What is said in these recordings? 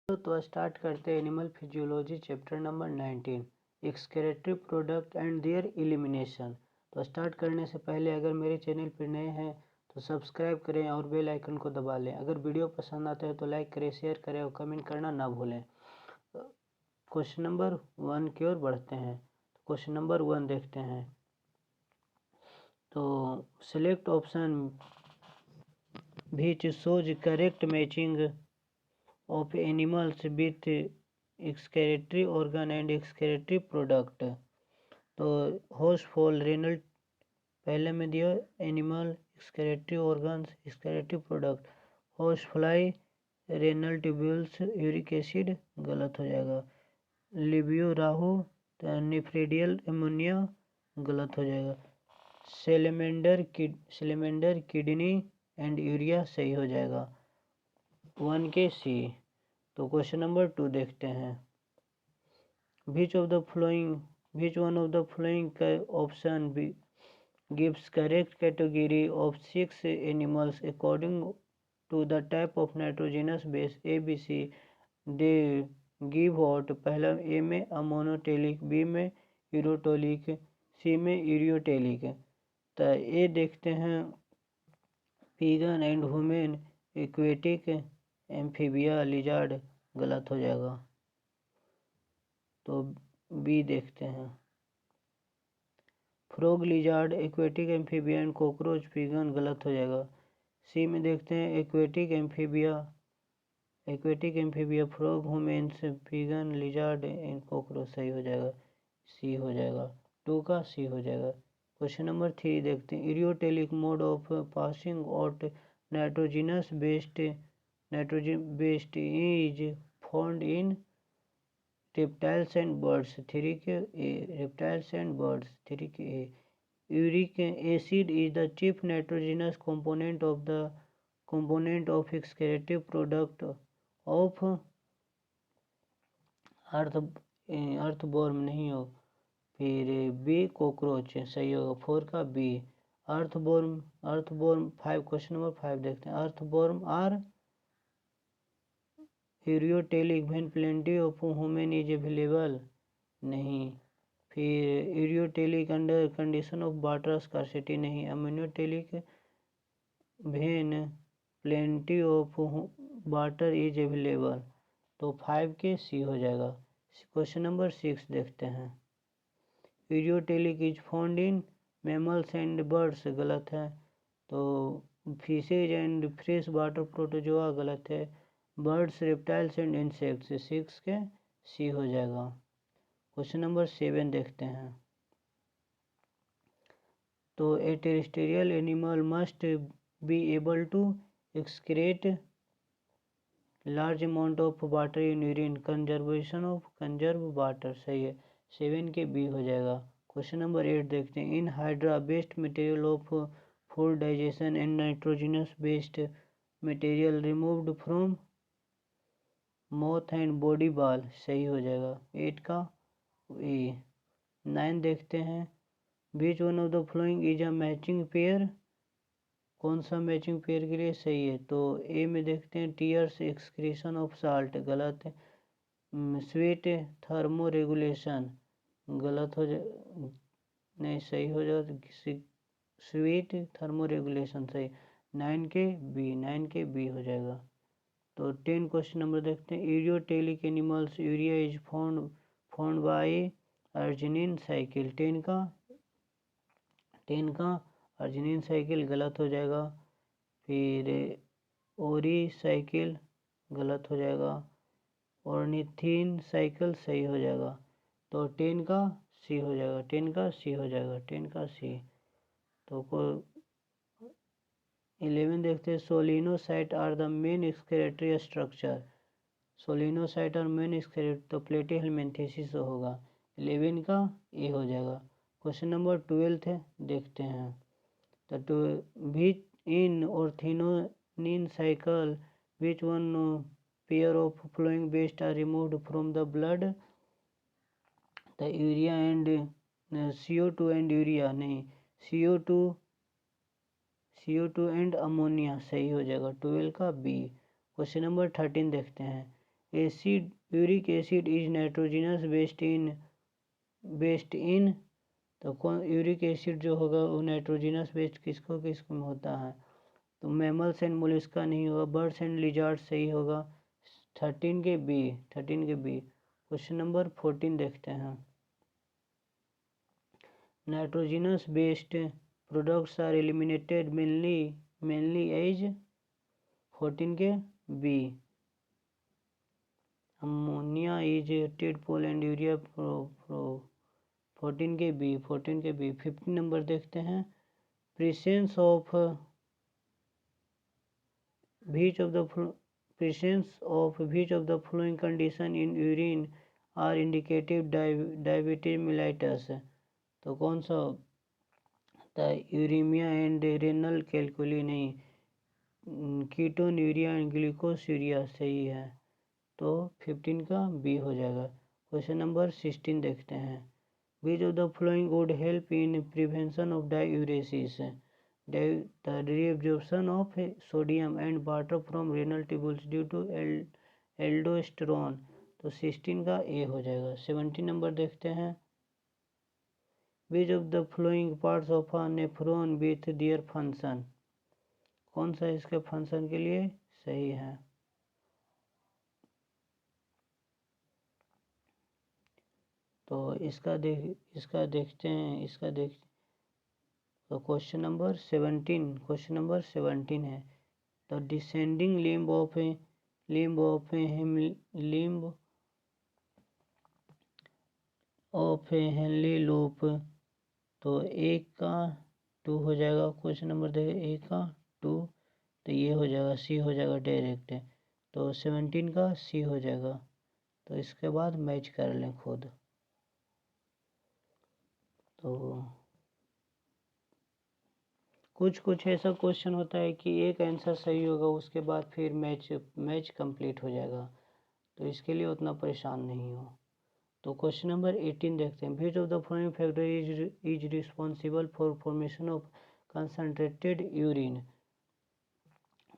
तो स्टार्ट करते हैं animal physiology chapter number 19 excretory product and there elimination. तो स्टार्ट करने से पहले अगर मेरे चैनल पर नए हैं तो सब्सक्राइब करें और बेल आइकन को दबा लें। अगर वीडियो पसंद आता है तो लाइक करें, शेयर करें और कमेंट करना ना भूलें। क्वेश्चन नंबर 1 की ओर बढ़ते हैं। तो क्वेश्चन नंबर 1 देखते हैं। तो select option which shows correct matching of animals with excretory organ and excretory product। तो होस्ट फॉल रेनल पहले में दिया animal excretory organs excretory product, host fly renal tubules uric acid गलत हो जाएगा। लिबियो राहू निफ्रीडियल एमोनिया गलत हो जाएगा। सेलेमेंडर किडनी एंड यूरिया सही हो जाएगा। 1 के सी। तो क्वेश्चन नंबर 2 देखते हैं। which one of the following option gives correct category of 6 animals according to the type of nitrogenous base A B C। they give what? पहला ए में अमोनोटेलिक, बी में यूरोटोलिक, सी में यूरियोटेलिक। तो ए देखते हैं pigeon and human aquatic amphibia lizard गलत हो जाएगा। तो बी देखते हैं frog lizard aquatic amphibian cockroach pigeon गलत हो जाएगा। सी में देखते हैं aquatic amphibia frog humans pigeon lizard and cockroach सही हो जाएगा, सी हो जाएगा। 2 का सी हो जाएगा। क्वेश्चन नंबर 3 देखते हैं। Ureotelic mode of passing out nitrogenous best is found in reptiles and birds 3 के ए। reptiles and birds 3 के A. Uric acid is the chief nitrogenous component of excretive product of earthworm नहीं हो। फिर B cockroach सही होगा, 4 का B. अर्थबोर्म 5 question number 5 देखते हैं। Earthworms are ureotelic when plenty of human is available नहीं। फिर ureotelic under condition of water scarcity नहीं। Ammonotelic when plenty of water is available. तो 5 के सी हो जाएगा। क्वेश्चन नंबर 6 देखते हैं। Ureotelic is found in mammals and birds गलत है। तो fishes and fresh water protozoa गलत है। बर्ड्स रेप्टाइल्स एंड इंसेक्ट्स 6 के सी हो जाएगा। क्वेश्चन नंबर 7 देखते हैं। तो a terrestrial animal must be able to excrete large amount of water in urine conservation of conserve water सही है, 7 के बी हो जाएगा। क्वेश्चन नंबर 8 देखते हैं। In hydra based material of food digestion and nitrogenous based material removed from mouth and body बाल सही हो जाएगा, 8 का ए। 9 देखते हैं। Which one of the following is a matching pair, कौन सा मैचिंग पेयर के लिए सही है? तो ए में देखते हैं टीयर्स एक्सक्रीशन ऑफ साल्ट गलत है। स्वीट थर्मो रेगुलेशन गलत हो जाए, नहीं सही हो जाएगा, स्वीट थर्मो रेगुलेशन सही। 9 के बी हो जाएगा। तो 10 क्वेश्चन नंबर देखते हैं। Ureotelic animals urea is found by arginine cycle 10 का अर्जिनिन साइकिल गलत हो जाएगा। फिर ओरी साइकिल गलत हो जाएगा। ऑर्निथिन साइकिल सही हो जाएगा। तो 10 का सी हो जाएगा, 10 का सी हो जाएगा, 10 का सी। तो 11 देखते हैं। Solenocyte are the main excretory structure, solenocyte और मेन एक्सक्रेटरी तो प्लेटिहेलमिन्थेसिस होगा, 11 का ए हो जाएगा। क्वेश्चन नंबर 12 है देखते हैं। तो which in ornithine cycle which one pair of following waste are removed from the blood? The urea and CO2 and urea नहीं, CO2 एंड अमोनिया सही हो जाएगा, 12 का बी। क्वेश्चन नंबर 13 देखते हैं। Acid uric acid is nitrogenous based in तो कौन uric acid जो होगा वो नाइट्रोजिनस बेस्ड किसको किसको में होता है तो मैमल्स एंड मोलस्का नहीं होगा, बर्ड्स एंड लिजार्ड सही होगा। 13 के बी क्वेश्चन नंबर 14 देखते हैं। Nitrogenous based products are eliminated mainly as 14 के B ammonia is tadpole and urea 14 के बी 15 नंबर देखते हैं। Presence of which of the following condition in urine are indicative diabetes mellitus तो कौन सा होता है यूरेमिया एंड रेनल कैलकुली नहीं, कीटोन्यूरिया एंड ग्लूकोसूरिया सही है तो 15 का बी हो जाएगा। क्वेश्चन नंबर 16 देखते हैं। which of the following would help in prevention of diuresis the reabsorption of sodium and water from renal tubules due to aldosterone तो 16 का ए हो जाएगा। 17 नंबर देखते हैं। which of the following parts of a nephron with their function कौन सा इसके function के लिए सही है तो इसका देखते हैं तो क्वेश्चन नंबर 17 है the descending limb of Henley loop तो एक का 2 हो जाएगा। क्वेश्चन नंबर देखिए एक का 2 तो ये हो जाएगा सी हो जाएगा डायरेक्ट तो 17 का सी हो जाएगा। तो इसके बाद मैच कर लें खुद तो कुछ ऐसा क्वेश्चन होता है कि एक आंसर सही होगा उसके बाद फिर मैच कंप्लीट हो जाएगा तो इसके लिए उतना परेशान नहीं हो। तो क्वेश्चन नंबर 18 देखते हैं। which of the following factor is responsible for formation of concentrated urine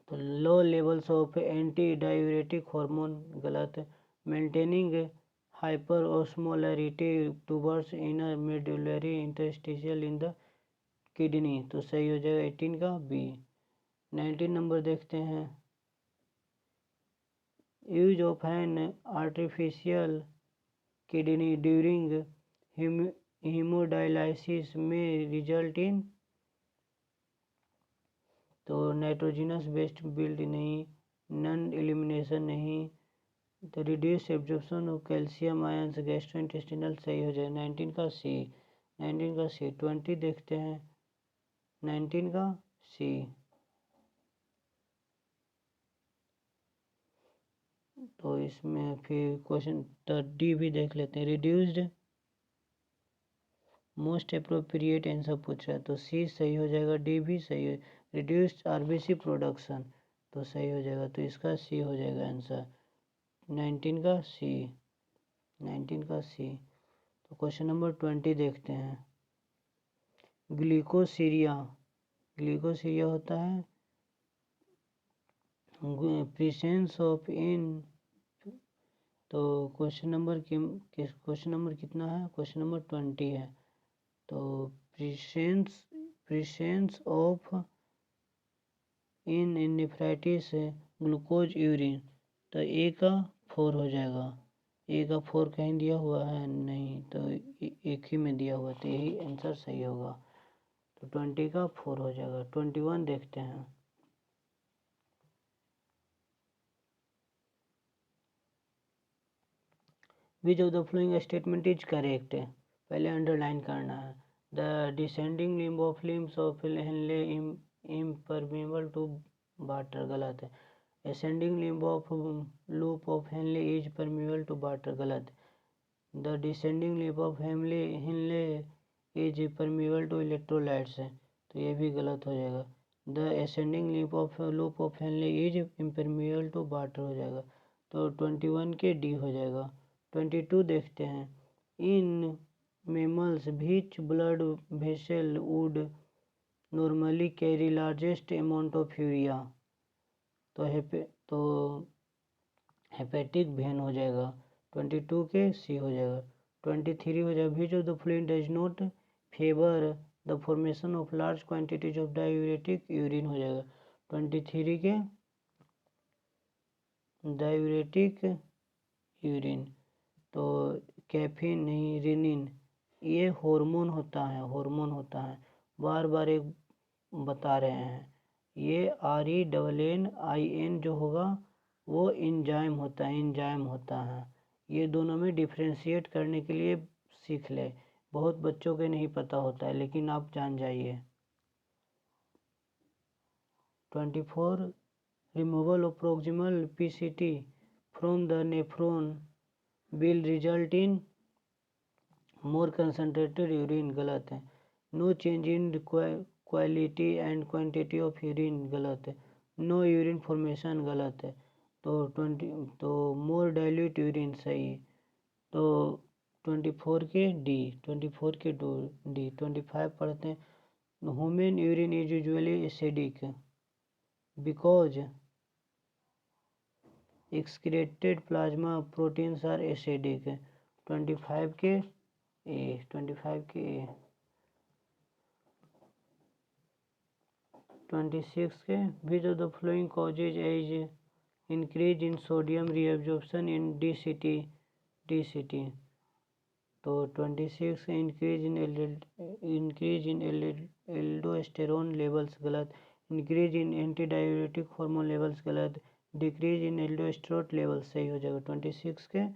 तो low levels of anti diuretic hormone गलत, maintaining hyper osmolarity towards inner medullary interstitial in the kidney तो सही हो जाएगा 18 का बी। 19 नंबर देखते हैं। Use of an artificial kidney during haemodialysis में रिजल्ट इन तो नाइट्रोजिनस बेस्ड बिल्ड नहीं, नन एलिमिनेशन नहीं, तो reduce absorption of calcium ions gastrointestinal सही हो जाए 19 का सी। 20 देखते हैं। 19 का सी तो इसमें फिर क्वेश्चन डी भी देख लेते हैं। रिड्यूस्ड मोस्ट अप्रोप्रिएट आंसर पूछ रहा है तो सी सही हो जाएगा, डी भी सही है। रिड्यूस्ड आरबीसी प्रोडक्शन तो सही हो जाएगा तो इसका सी हो जाएगा आंसर 19 का सी। 19 का सी तो क्वेश्चन नंबर 20 देखते हैं। ग्लिकोसीरिया होता है प्रेजेंस ऑफ इन तो क्वेश्चन नंबर कितना है क्वेश्चन नंबर 20 है तो presence of in nephritis glucose urine तो ए का 4 हो जाएगा। ए का 4 कहीं दिया हुआ है नहीं तो एक ही में दिया हुआ तो यही आंसर सही होगा तो 20 का 4 हो जाएगा। 21 देखते हैं। Which of the following statement is correct पहले अंडरलाइन करना है। The descending limb of limbs of Henle impermeable to water गलत है। Ascending limb of loop of Henle is permeable to water गलत। The descending limb of Henle is permeable to electrolytes है तो ये भी गलत हो जाएगा। The ascending loop of Henle is impermeable to water हो जाएगा तो 21 के डी हो जाएगा। 22 देखते हैं। इन mammals which blood vessel would normally carry largest amount of urea तो हेपेटिक वेन हो जाएगा। 22 के सी हो जाएगा। 23 हो जाएगा विच of the following does not favour the formation of large quantities of diuretic urine हो जाएगा। 23 के डायूरेटिक यूरिन, तो कैफीन नहीं, रेनिन, ये हार्मोन होता है, हार्मोन होता है, बार बार एक बता रहे हैं। ये RENNIN जो होगा वो एंजाइम होता है, एंजाइम होता है। ये दोनों में डिफ्रेंशिएट करने के लिए सीख ले, बहुत बच्चों के नहीं पता होता है, लेकिन आप जान जाइए। 24 removal of proximal PCT from the nephron will result in more concentrated urine, गलत है। No change in quality and quantity of urine, गलत है। No urine formation, गलत है। तो more dilute urine सही है। तो 24 के डी, 24 के डी। 25 पढ़ते हैं। Human urine is usually acidic because excreted plasma proteins are acidic। 25 के ए, 25 के ए। 26 के which of the following causes is increase in sodium reabsorption in DCT। तो 26 का इंक्रीज इन एल्डोस्टेरोन लेवल्स, गलत। इंक्रीज इन एंटीडायूरेटिक हार्मोन लेवल्स, गलत। Decrease in aldosterone levels सही हो जाएगा। 26 के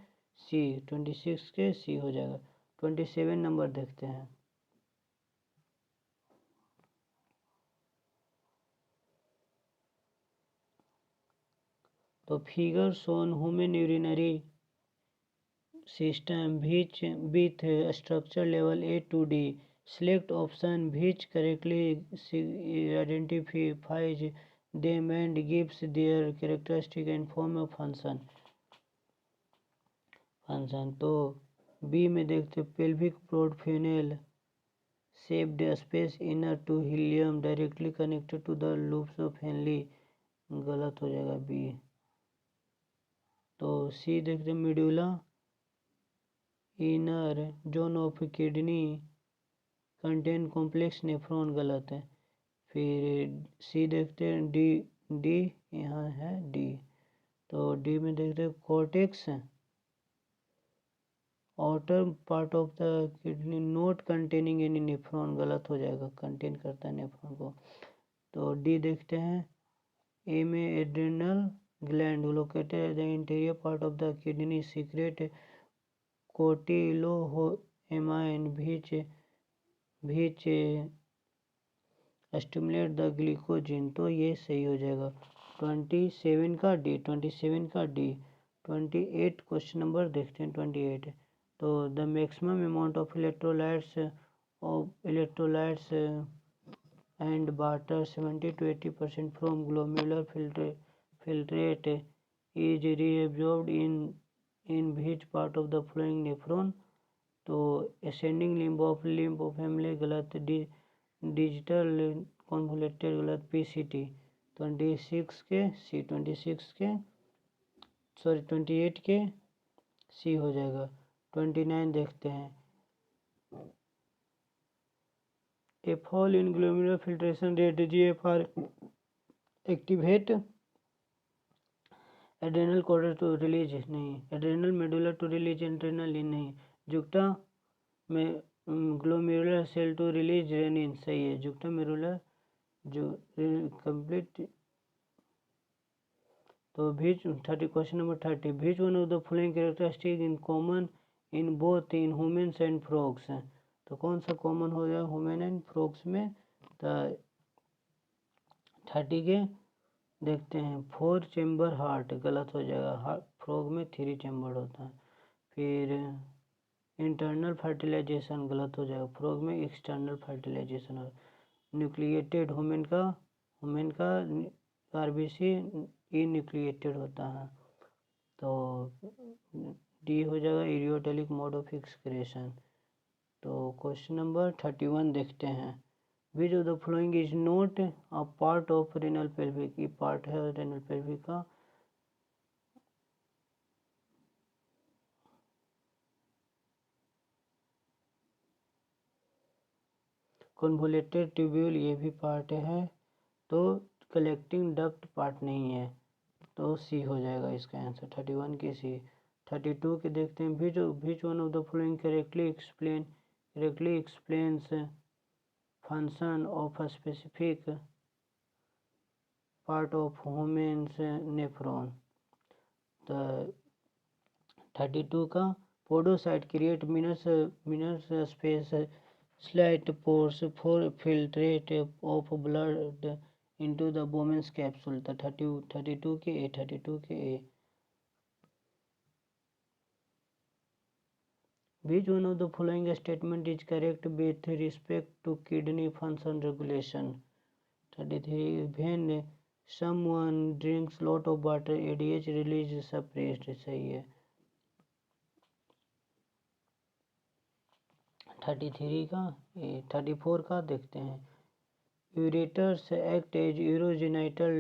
सी, 26 के सी हो जाएगा। 27 नंबर देखते हैं। तो figure shown human urinary system which with structure level A to D. Select option which correctly identifies them and gives their characteristic and form of function। तो बी में देखते pelvic broad funnel shaped space inner to ileum directly connected to the loops of Henle, गलत हो जाएगा B. तो सी देखते medulla inner zone of kidney contain complex nephron, गलत है। फिर सी देखते हैं डी यहाँ है डी। तो डी में देखते हैं cortex outer part of the kidney not containing any nephron, गलत हो जाएगा, कंटेन करता है नेफ्रॉन को। तो डी देखते हैं ए में adrenal gland located at the interior part of the kidney secrete catecholamine which stimulate the glycogen, तो ये सही हो जाएगा। 27 का डी, 27 का डी। 28 क्वेश्चन नंबर देखते हैं। 28 तो the maximum amount of electrolytes and water 70 to 80% from glomerular filtrate is reabsorbed in which part of the flowing nephron। तो असेंडिंग लिम्ब ऑफ हेमले, गलत। डिजिटल कॉन्वोल्यूटेड, गलत। PCT। 26 के सी, 26 के sorry 28 के सी हो जाएगा। 29 देखते हैं। A fall in glomerular filtration rate GFR activate adrenal cortex to release, नहीं। Adrenal medulla to release adrenaline, नहीं। जुक्टा में glomerular cell to release renin, सही है। जुक्टा मेरुलर जो कंप्लीट। तो which 30 question number 30 which one of the following characteristic in common in both in humans and frogs. तो कौन सा common हो जाएगा ह्यूमन एंड फ्रॉग्स में। तो 30 के देखते हैं 4 चेम्बर हार्ट, गलत हो जाएगा। फ्रॉग में 3 चेम्बर होता है। फिर इंटरनल फर्टिलाइजेशन, गलत हो जाएगा। फ्रॉग में एक्सटर्नल फर्टिलाइजेशन हो। न्यूक्लिएटेड ह्यूमन का RBC न्यूक्लिएटेड होता है। तो डी हो जाएगा इरियोटेलिक मोड ऑफ एक्सक्रेशन। तो क्वेश्चन नंबर 31 देखते हैं। Which of the following is not a part of renal pelvic, ये पार्ट है रेनल पेल्विक का। कन्वोल्यूटेड ट्यूब्यूल ये भी पार्ट है, तो कलेक्टिंग डक्ट पार्ट नहीं है, तो सी हो जाएगा इसका आंसर 31 के सी। 32 के देखते हैं, which one of the following correctly explains function of a specific part of humans nephron. तो 32 का podocyte create minus space slight pores for filtrate of blood into the बोमेंस capsule. तो 32 के ए। Which one of the following statement is correct with respect to kidney function regulation? 33 when someone drinks lot of water ADH release is suppressed, सही है। 33 का 34 का देखते हैं, ureters act as urogenital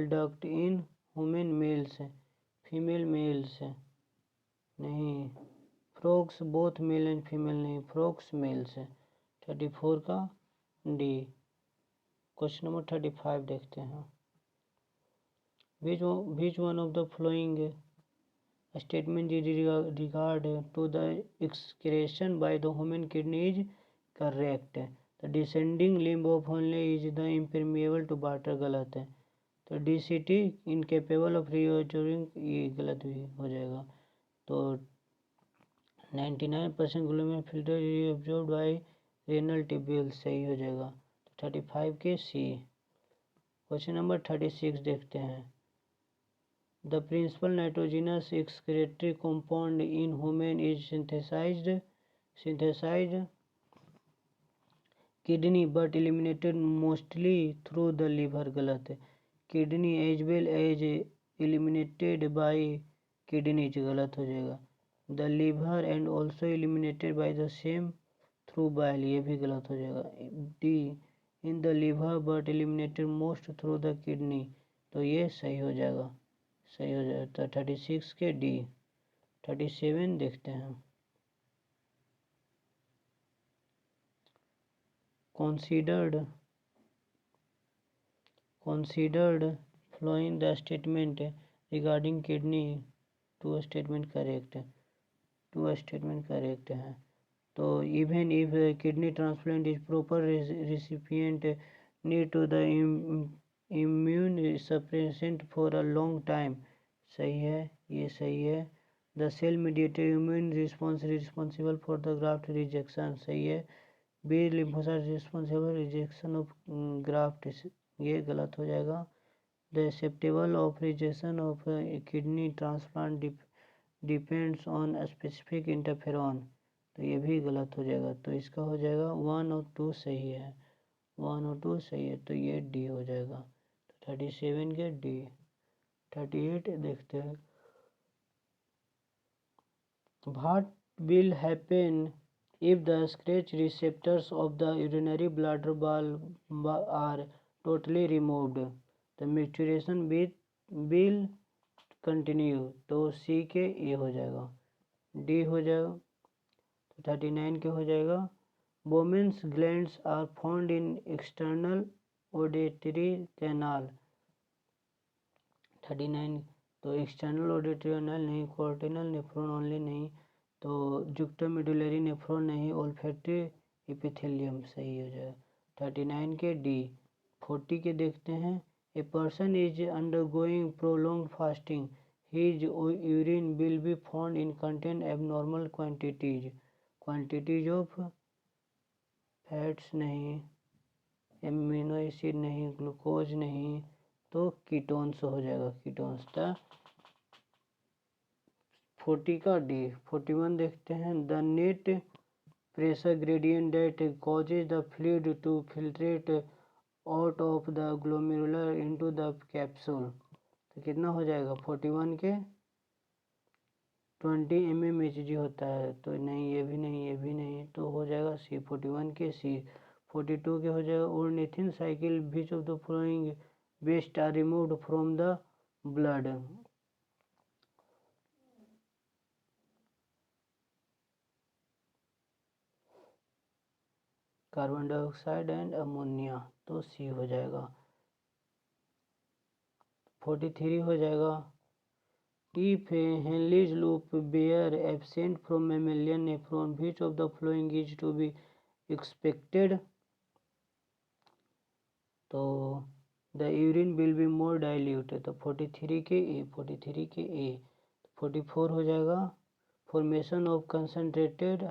duct in human males, female males नहीं, frogs both male and female नहीं, frogs males है। 34 का डी। क्वेश्चन नंबर 35 देखते हैं, which one of the following statement regard to the excretion by the human kidney is correct. The descending limb of only is the impermeable to water, गलत है। तो DCT incapable of रिओर्बिंग, ये गलत भी हो जाएगा। तो 99% ग्लूमेन filter absorb by renal tubule, सही हो जाएगा। तो 35 के सी। क्वेश्चन नंबर 36 देखते हैं, the principal nitrogenous excretory compound in human is synthesized kidney but eliminated mostly through the liver, गलत है। Kidney as well as eliminated by kidneys, गलत हो जाएगा। The liver and also eliminated by the same through bile, ये भी गलत हो जाएगा। D in the liver but eliminated most through the kidney, तो ये सही हो जाएगा, सही हो जाएगा। तो 36 के डी। 37 देखते हैं, considered following the statement regarding kidney, two statement correct है। तो even if kidney transplant is proper recipient need to the immune suppressant for a long time, सही है, ये सही है। The cell mediated immune response responsible for the graft rejection, सही है। B lymphocyte responsible rejection of graft, ये गलत हो जाएगा। The acceptable of rejection of kidney transplant depends on specific interferon, तो ये भी गलत हो जाएगा। तो इसका हो जाएगा 1 और 2 सही है, 1 और 2 सही है, तो ये डी हो जाएगा। तो 37 के डी। 38 देखते हैं, what will happen if the scratch receptors of the urinary bladder valve are totally removed, the maturation will continue, तो सी के ए हो जाएगा, डी हो जाएगा। तो 39 के हो जाएगा, Bowman's glands are found in external auditory canal। 39 तो एक्सटर्नल ऑडिटरी कैनाल नहीं, कॉर्टिनल नेफ्रॉन ओनली नहीं, तो जुक्टर मेडुलरी नेफ्रॉन नहीं, ओल्फैक्टरी एपिथेलियम, सही हो जाएगा। 39 के डी। 40 के देखते हैं, a person is undergoing prolong fasting, his urine will be found in contain abnormal quantities of fats नहीं, एमिनो एसिड नहीं, ग्लूकोज नहीं, तो कीटोन्स हो जाएगा, कीटोन्स था। 40 का डी। 41 देखते हैं, the net pressure gradient that causes the fluid to filtrate out of the glomerular into the capsule, तो कितना हो जाएगा 41 के 20 mmHg होता है, तो नहीं, ये भी नहीं, ये भी नहीं, तो हो जाएगा सी। 41 के सी। 42 के हो जाएगा, ornithine cycle which of the following waste are removed from the blood, carbon dioxide and ammonia, तो सी हो जाएगा। 43 हो जाएगा। If Henle's loop were absent from mammalian nephron, which of the following is to be expected? तो the urine will be more dilute, तो 43 के ए, 43 के ए। 44 हो जाएगा। Formation of concentrated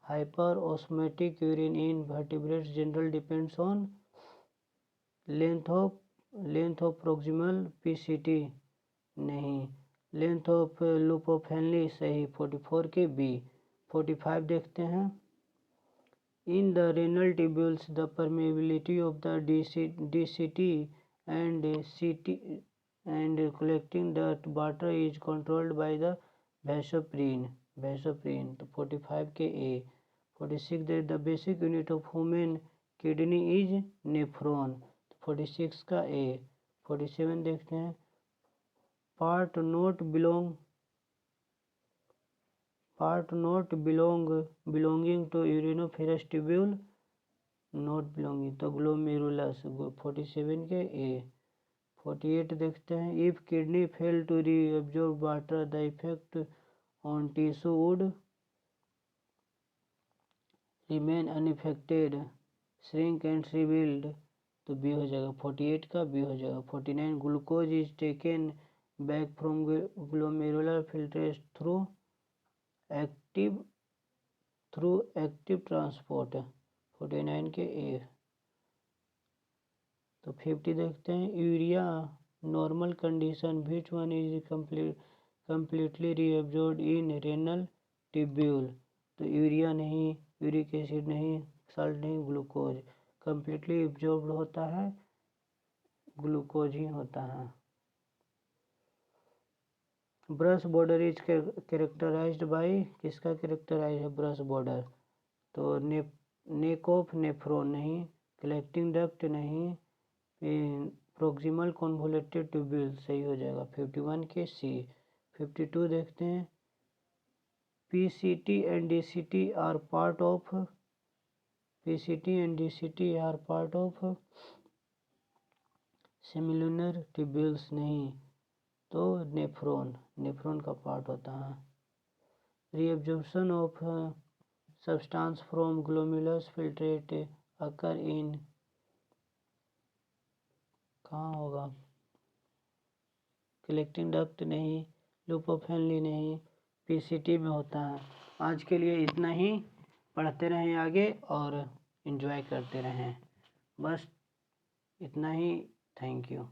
hyperosmotic urine in vertebrates general depends on length of proximal PCT, नहीं। Length of loop of Henley, सही। 44 के B. 45 देखते हैं। In the renal tubules the permeability of the DCT and collecting the water is controlled by the vasopressin, तो 45 के A. 46 the basic unit of human kidney is nephron, 46 का A. 47 देखते हैं। Part not belonging to uriniferous tubule, not belonging, तो glomerulus, 47 के A. 48 देखते हैं। If kidney fail to reabsorb water the effect on tissue would remain unaffected, shrink and rebuild, तो B हो जाएगा। 48 का बी हो जाएगा। 49 glucose is taken back from glomerular filtrate through active transport, 49 के ए। तो 50 देखते हैं। Urea normal condition which one is completely reabsorb in renal tubule, तो यूरिया नहीं, यूरिक एसिड नहीं, साल्ट नहीं, ग्लूकोज। कम्प्लीटली एब्जॉर्ब होता है, ग्लूकोज ही होता है। Brush border is characterized by, किसका कैरेक्टराइज है ब्रश बॉर्डर, तो नेक ऑफ नेफ्रॉन नहीं, कलेक्टिंग डक्ट नहीं, प्रोक्सिमल कॉन्वोल्यूटेड ट्यूब्यूल, सही हो जाएगा। 51 के सी। 52 देखते हैं। PCT and DCT are part of semilunar tubules, नहीं, तो नेफ्रॉन का पार्ट होता है। Reabsorption of substance from glomerulus filtrate occur in, कहाँ होगा, कलेक्टिंग डक्ट नहीं, लूप ऑफ हेनली नहीं, PCT में होता है। आज के लिए इतना ही, पढ़ते रहें आगे और एंजॉय करते रहें, बस इतना ही। Thank you.